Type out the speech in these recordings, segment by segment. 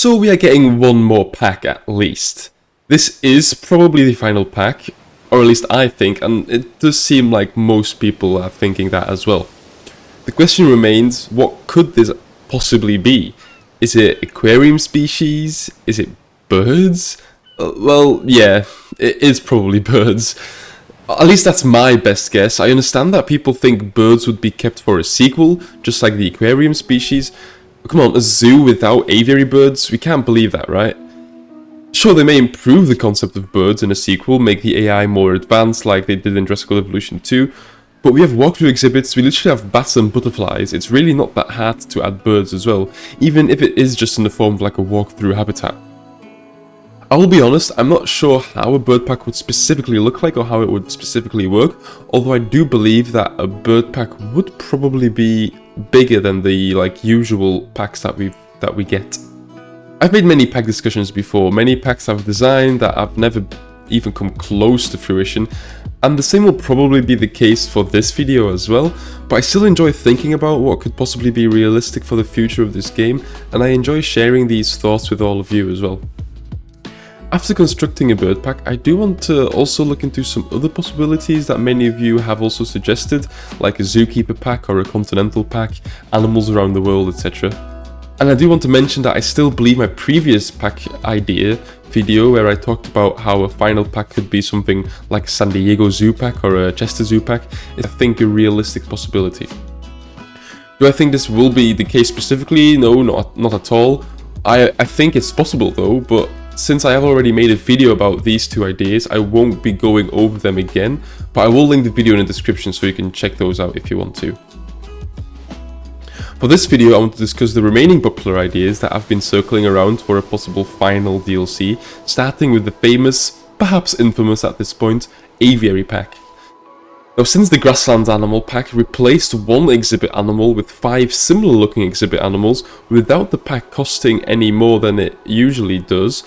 So we are getting one more pack at least. This is probably the final pack, or at least I think, and it does seem like most people are thinking that as well. The question remains, what could this possibly be? Is it aquarium species? Is it birds? Well, yeah, it is probably birds. At least that's my best guess. I understand that people think birds would be kept for a sequel, just like the aquarium species. Come on, a zoo without aviary birds? We can't believe that, right? Sure, they may improve the concept of birds in a sequel, make the AI more advanced like they did in Jurassic World Evolution 2, but we have walkthrough exhibits, we literally have bats and butterflies. It's really not that hard to add birds as well, even if it is just in the form of like a walkthrough habitat. I will be honest, I'm not sure how a bird pack would specifically look like or how it would specifically work, although I do believe that a bird pack would probably be bigger than the usual packs that we get. I've made many pack discussions before, many packs I've designed that have never even come close to fruition, and the same will probably be the case for this video as well, but I still enjoy thinking about what could possibly be realistic for the future of this game, and I enjoy sharing these thoughts with all of you as well. After constructing a bird pack, I do want to also look into some other possibilities that many of you have also suggested, like a zookeeper pack or a continental pack, animals around the world, etc. And I do want to mention that I still believe my previous pack idea video where I talked about how a final pack could be something like a San Diego zoo pack or a Chester zoo pack is I think a realistic possibility. Do I think this will be the case specifically? No, not at all. I think it's possible though, but since I have already made a video about these two ideas, I won't be going over them again, but I will link the video in the description so you can check those out if you want to. For this video, I want to discuss the remaining popular ideas that have been circling around for a possible final DLC, starting with the famous, perhaps infamous at this point, aviary pack. Now, since the grasslands animal pack replaced one exhibit animal with 5 similar looking exhibit animals without the pack costing any more than it usually does,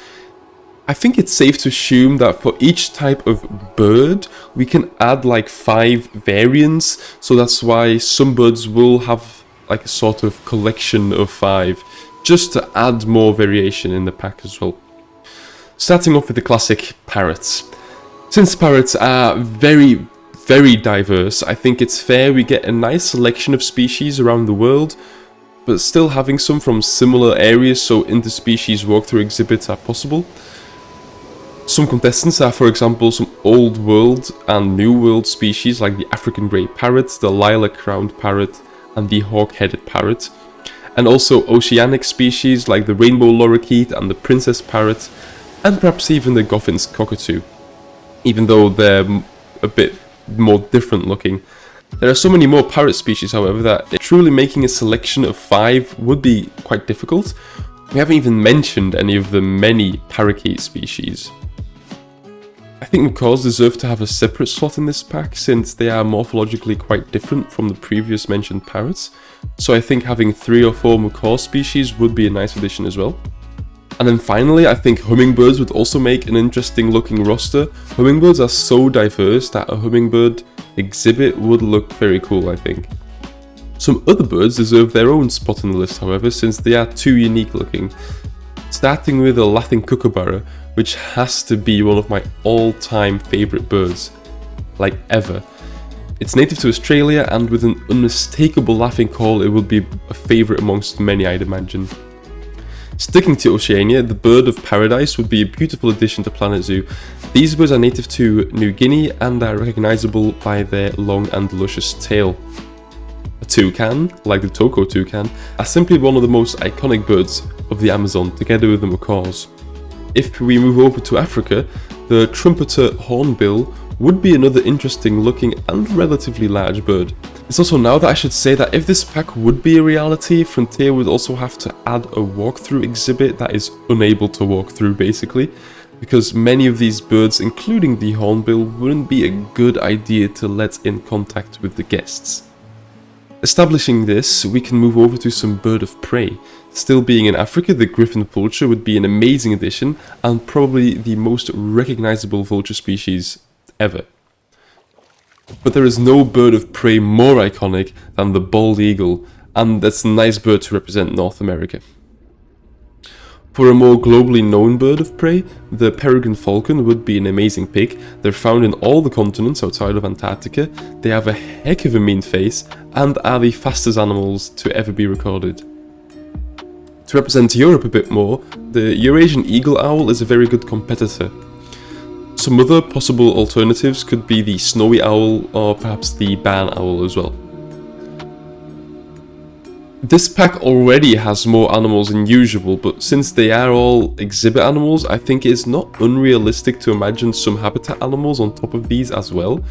I think it's safe to assume that for each type of bird we can add like 5 variants, so that's why some birds will have like a sort of collection of 5, just to add more variation in the pack as well. Starting off with the classic parrots. Since parrots are very diverse, I think it's fair we get a nice selection of species around the world, but still having some from similar areas so interspecies walkthrough exhibits are possible. Some contestants are, for example, some old world and new world species like the African grey parrot, the lilac-crowned parrot, and the hawk-headed parrot, and also oceanic species like the rainbow lorikeet and the princess parrot, and perhaps even the Goffin's cockatoo, even though they're a bit more different looking. There are so many more parrot species, however, that truly making a selection of 5 would be quite difficult. We haven't even mentioned any of the many parakeet species. I think macaws deserve to have a separate slot in this pack since they are morphologically quite different from the previous mentioned parrots, so I think having 3 or 4 macaw species would be a nice addition as well. And then finally, I think hummingbirds would also make an interesting looking roster. Hummingbirds are so diverse that a hummingbird exhibit would look very cool, I think. Some other birds deserve their own spot on the list, however, since they are too unique looking. Starting with a laughing kookaburra, which has to be one of my all-time favourite birds, like ever. It's native to Australia, and with an unmistakable laughing call, it would be a favourite amongst many, I'd imagine. Sticking to Oceania, the bird of paradise would be a beautiful addition to Planet Zoo. These birds are native to New Guinea and are recognisable by their long and luscious tail. A toucan, like the Toko toucan, are simply one of the most iconic birds of the Amazon, together with the macaws. If we move over to Africa, the trumpeter hornbill would be another interesting looking and relatively large bird. It's also now that I should say that if this pack would be a reality, Frontier would also have to add a walkthrough exhibit that is unable to walk through basically, because many of these birds, including the hornbill, wouldn't be a good idea to let in contact with the guests. Establishing this, we can move over to some bird of prey. Still being in Africa, the griffon vulture would be an amazing addition and probably the most recognizable vulture species ever. But there is no bird of prey more iconic than the bald eagle, and that's a nice bird to represent North America. For a more globally known bird of prey, the peregrine falcon would be an amazing pick. They're found in all the continents outside of Antarctica, they have a heck of a mean face, and are the fastest animals to ever be recorded. To represent Europe a bit more, the Eurasian eagle owl is a very good competitor. Some other possible alternatives could be the snowy owl or perhaps the barn owl as well. This pack already has more animals than usual, but since they are all exhibit animals, I think it's not unrealistic to imagine some habitat animals on top of these as well.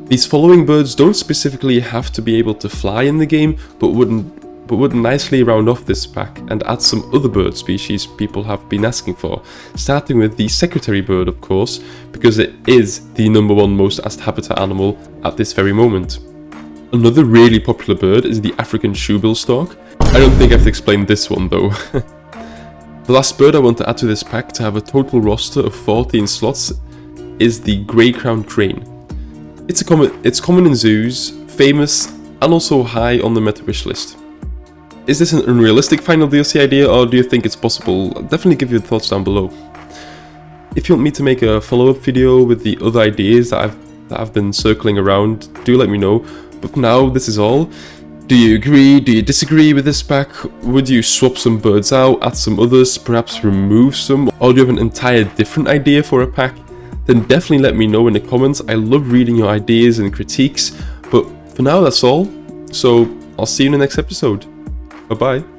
These following birds don't specifically have to be able to fly in the game, but would nicely round off this pack and add some other bird species people have been asking for, starting with the secretary bird of course, because it is the #1 most asked habitat animal at this very moment. Another really popular bird is the African shoebill stork. I don't think I have to explain this one though. The last bird I want to add to this pack to have a total roster of 14 slots is the grey-crowned crane. It's common in zoos, famous, and also high on the meta wish list. Is this an unrealistic final DLC idea, or do you think it's possible? Definitely give your thoughts down below. If you want me to make a follow-up video with the other ideas that I've been circling around, do let me know. But for now, this is all. Do you agree? Do you disagree with this pack? Would you swap some birds out, add some others, perhaps remove some? Or do you have an entire different idea for a pack? Then definitely let me know in the comments. I love reading your ideas and critiques. But for now, that's all. So I'll see you in the next episode. Bye-bye.